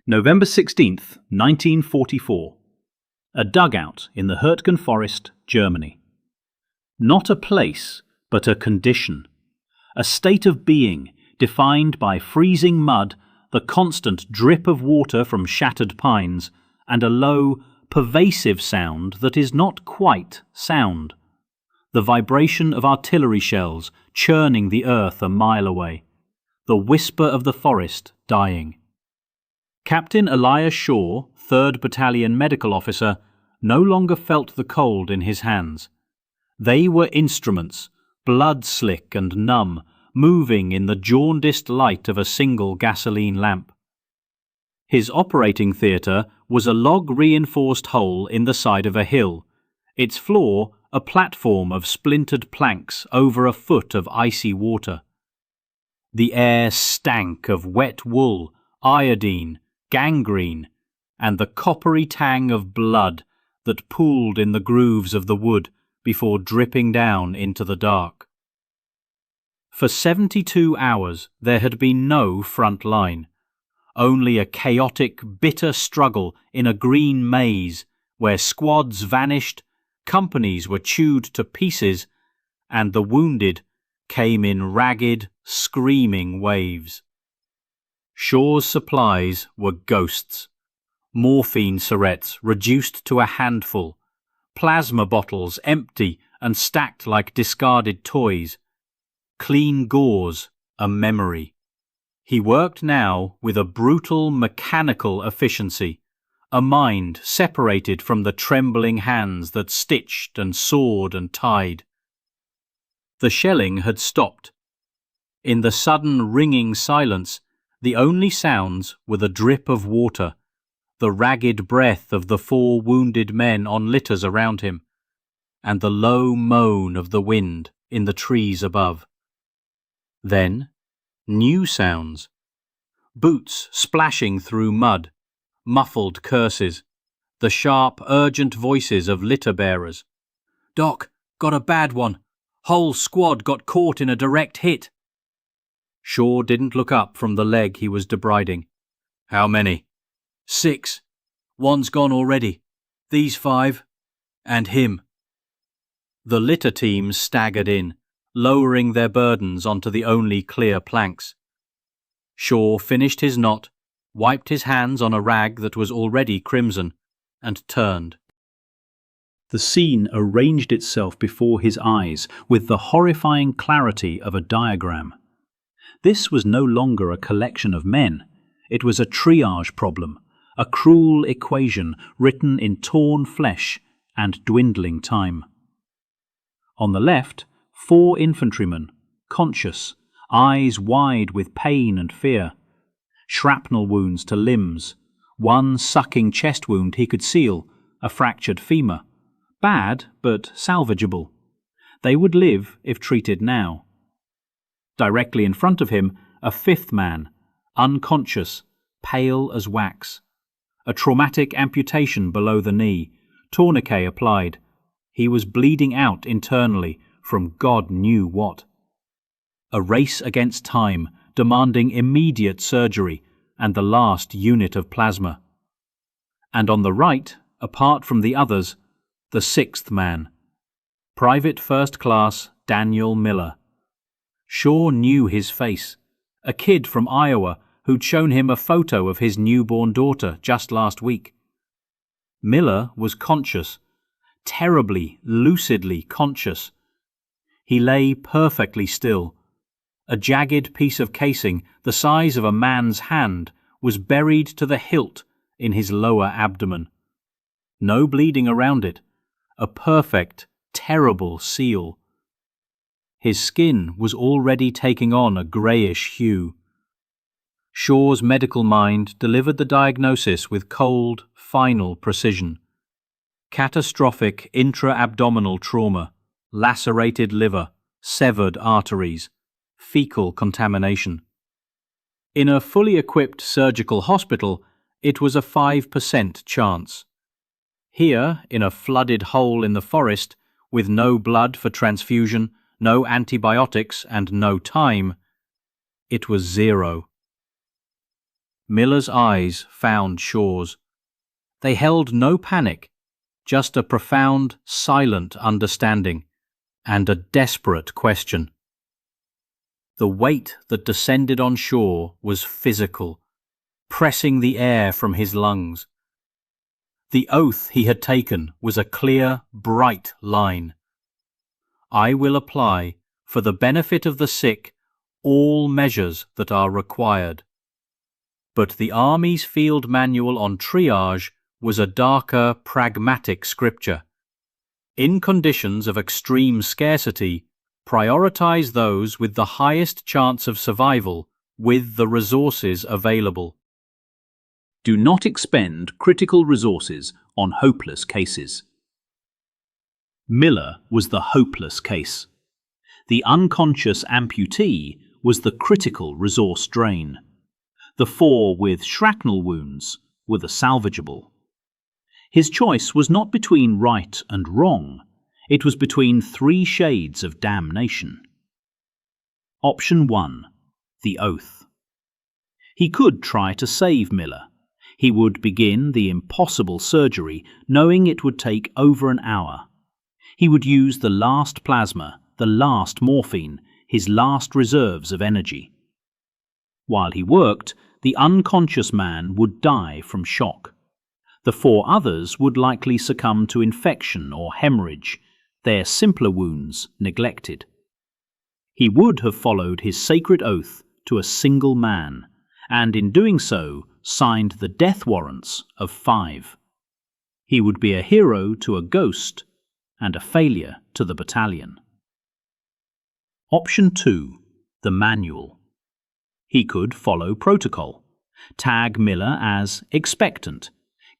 November 16th, 1944. A dugout in the Hürtgen Forest, Germany. Not a place, but a condition. A state of being defined by freezing mud, the constant drip of water from shattered pines, and a low, pervasive sound that is not quite sound. The vibration of artillery shells churning the earth a mile away. The whisper of the forest dying. Captain Elias Shaw, 3rd Battalion Medical Officer, no longer felt the cold in his hands. They were instruments, blood-slick and numb, moving in the jaundiced light of a single gasoline lamp. His operating theatre was a log-reinforced hole in the side of a hill, its floor a platform of splintered planks over a foot of icy water. The air stank of wet wool, iodine, gangrene, and the coppery tang of blood that pooled in the grooves of the wood before dripping down into the dark. For 72 hours there had been no front line, only a chaotic, bitter struggle in a green maze where squads vanished, companies were chewed to pieces, and the wounded came in ragged, screaming waves. Shaw's supplies were ghosts. Morphine syringes reduced to a handful, plasma bottles empty and stacked like discarded toys, clean gauze a memory. He worked now with a brutal mechanical efficiency, a mind separated from the trembling hands that stitched and sawed and tied. The shelling had stopped. In the sudden ringing silence, the only sounds were the drip of water, the ragged breath of the 4 wounded men on litters around him, and the low moan of the wind in the trees above. Then, new sounds. Boots splashing through mud, muffled curses, the sharp, urgent voices of litter-bearers. "Doc, got a bad one. Whole squad got caught in a direct hit." Shaw didn't look up from the leg he was debriding. "How many?" 6. One's gone already. These 5. And him." The litter teams staggered in, lowering their burdens onto the only clear planks. Shaw finished his knot, wiped his hands on a rag that was already crimson, and turned. The scene arranged itself before his eyes with the horrifying clarity of a diagram. This was no longer a collection of men. It was a triage problem, a cruel equation written in torn flesh and dwindling time. On the left, 4 infantrymen, conscious, eyes wide with pain and fear. Shrapnel wounds to limbs, 1 sucking chest wound he could seal, a fractured femur. Bad, but salvageable. They would live if treated now. Directly in front of him, a 5th man, unconscious, pale as wax. A traumatic amputation below the knee, tourniquet applied. He was bleeding out internally from God knew what. A race against time, demanding immediate surgery and the last unit of plasma. And on the right, apart from the others, the 6th man, Private First Class Daniel Miller. Shaw knew his face, a kid from Iowa who'd shown him a photo of his newborn daughter just last week. Miller was conscious, terribly, lucidly conscious. He lay perfectly still. A jagged piece of casing the size of a man's hand was buried to the hilt in his lower abdomen. No bleeding around it, a perfect, terrible seal. His skin was already taking on a greyish hue. Shaw's medical mind delivered the diagnosis with cold, final precision. Catastrophic intra-abdominal trauma, lacerated liver, severed arteries, fecal contamination. In a fully equipped surgical hospital, it was a 5% chance. Here, in a flooded hole in the forest, with no blood for transfusion, no antibiotics, and no time, it was 0. Miller's eyes found Shaw's. They held no panic, just a profound, silent understanding and a desperate question. The weight that descended on Shaw was physical, pressing the air from his lungs. The oath he had taken was a clear, bright line. I will apply, for the benefit of the sick, all measures that are required. But the Army's field manual on triage was a darker, pragmatic scripture. In conditions of extreme scarcity, prioritize those with the highest chance of survival with the resources available. Do not expend critical resources on hopeless cases. Miller was the hopeless case. The unconscious amputee was the critical resource drain. The 4 with shrapnel wounds were the salvageable. His choice was not between right and wrong. It was between 3 shades of damnation. Option 1. The oath. He could try to save Miller. He would begin the impossible surgery, knowing it would take over an hour. He would use the last plasma, the last morphine, his last reserves of energy. While he worked, the unconscious man would die from shock. The 4 others would likely succumb to infection or hemorrhage, their simpler wounds neglected. He would have followed his sacred oath to a single man, and in doing so signed the death warrants of 5. He would be a hero to a ghost and a failure to the battalion. Option 2. The manual. He could follow protocol, tag Miller as expectant,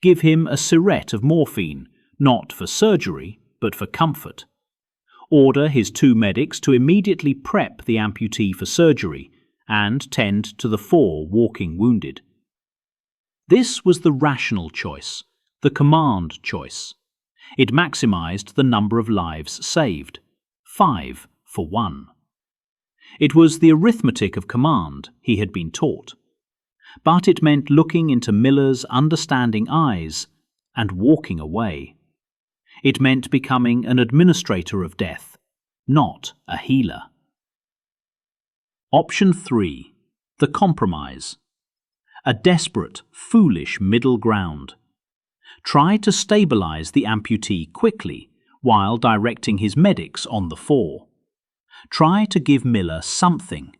give him a syringe of morphine, not for surgery, but for comfort. Order his 2 medics to immediately prep the amputee for surgery and tend to the 4 walking wounded. This was the rational choice, the command choice. It maximized the number of lives saved, 5 for 1. It was the arithmetic of command he had been taught. But it meant looking into Miller's understanding eyes and walking away. It meant becoming an administrator of death, not a healer. Option 3. The compromise. A desperate, foolish middle ground. Try to stabilize the amputee quickly while directing his medics on the 4. Try to give Miller something.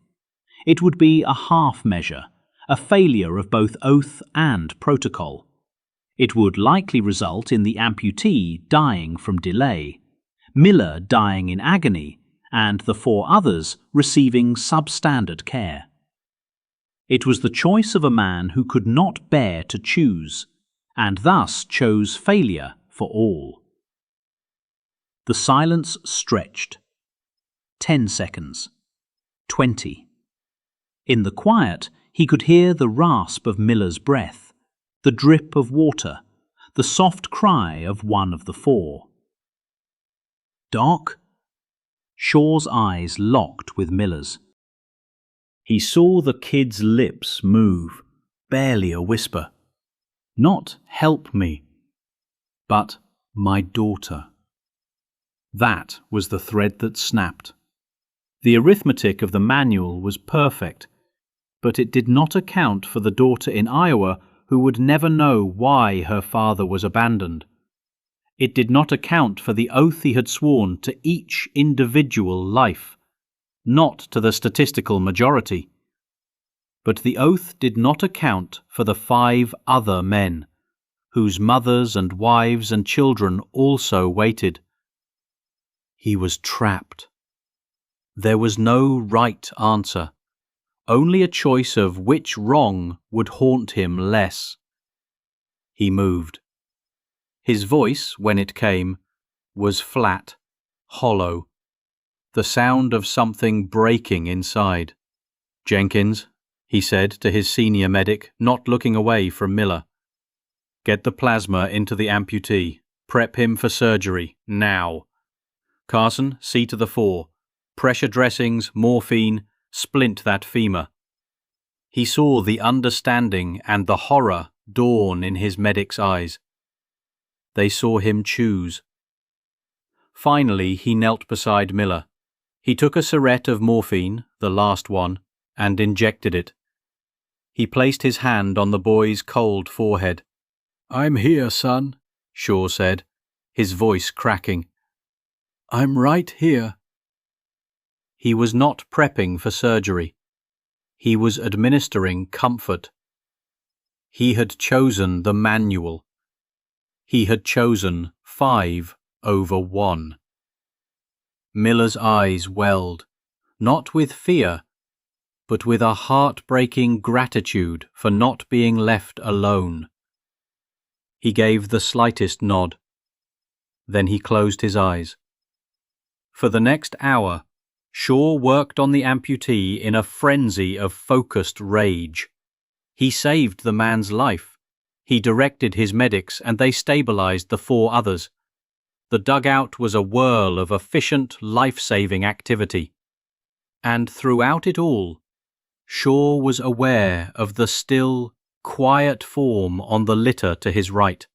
It would be a half measure, a failure of both oath and protocol. It would likely result in the amputee dying from delay, Miller dying in agony, and the 4 others receiving substandard care. It was the choice of a man who could not bear to choose, and thus chose failure for all. The silence stretched. 10 seconds. 20. In the quiet, he could hear the rasp of Miller's breath, the drip of water, the soft cry of one of the 4. Doc? Shaw's eyes locked with Miller's. He saw the kid's lips move, barely a whisper. Not help me, but my daughter. That was the thread that snapped. The arithmetic of the manual was perfect, but it did not account for the daughter in Iowa who would never know why her father was abandoned. It did not account for the oath he had sworn to each individual life, not to the statistical majority. But the oath did not account for the 5 other men, whose mothers and wives and children also waited. He was trapped. There was no right answer, only a choice of which wrong would haunt him less. He moved. His voice, when it came, was flat, hollow, the sound of something breaking inside. "Jenkins," he said to his senior medic, not looking away from Miller. "Get the plasma into the amputee. Prep him for surgery, now. Carson, see to the 4. Pressure dressings, morphine, splint that femur." He saw the understanding and the horror dawn in his medic's eyes. They saw him choose. Finally, he knelt beside Miller. He took a syringe of morphine, the last one, and injected it. He placed his hand on the boy's cold forehead. "I'm here, son," Shaw said, his voice cracking. "I'm right here." He was not prepping for surgery. He was administering comfort. He had chosen the manual. He had chosen 5/1. Miller's eyes welled, not with fear, but with a heartbreaking gratitude for not being left alone. He gave the slightest nod. Then he closed his eyes. For the next hour, Shaw worked on the amputee in a frenzy of focused rage. He saved the man's life. He directed his medics and they stabilized the 4 others. The dugout was a whirl of efficient, life-saving activity. And throughout it all, Shaw was aware of the still, quiet form on the litter to his right.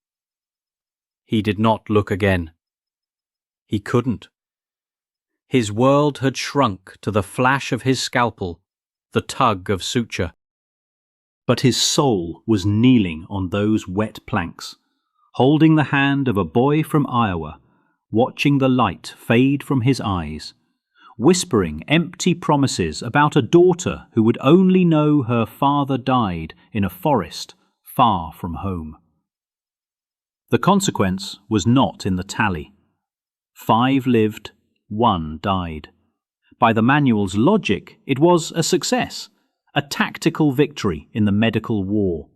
He did not look again. He couldn't. His world had shrunk to the flash of his scalpel, the tug of suture. But his soul was kneeling on those wet planks, holding the hand of a boy from Iowa, watching the light fade from his eyes, whispering empty promises about a daughter who would only know her father died in a forest far from home. The consequence was not in the tally. 5 lived, 1 died. By the manual's logic, it was a success, a tactical victory in the medical war.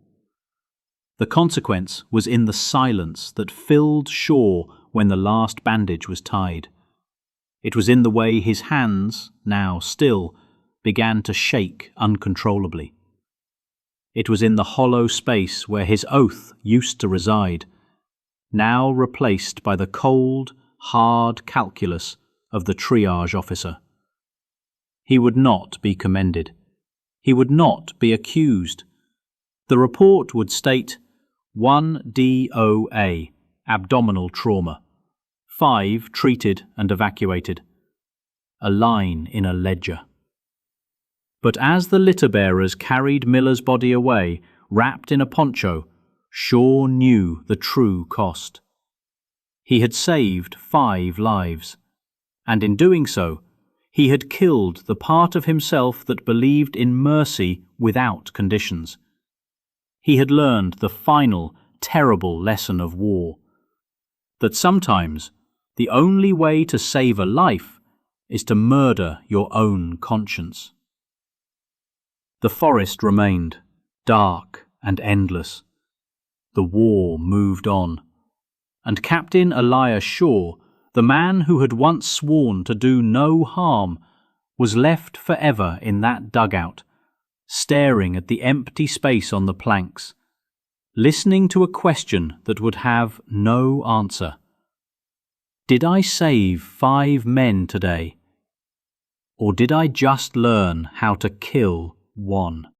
The consequence was in the silence that filled Shaw when the last bandage was tied. It was in the way his hands, now still, began to shake uncontrollably. It was in the hollow space where his oath used to reside, now replaced by the cold, hard calculus of the triage officer. He would not be commended. He would not be accused. The report would state 1 DOA, abdominal trauma, 5 treated and evacuated. A line in a ledger. But as the litter-bearers carried Miller's body away, wrapped in a poncho, Shaw knew the true cost. He had saved 5 lives, and in doing so, he had killed the part of himself that believed in mercy without conditions. He had learned the final, terrible lesson of war, that sometimes the only way to save a life is to murder your own conscience. The forest remained, dark and endless. The war moved on, and Captain Elias Shaw, the man who had once sworn to do no harm, was left forever in that dugout, staring at the empty space on the planks, listening to a question that would have no answer. Did I save 5 men today? Or did I just learn how to kill 1?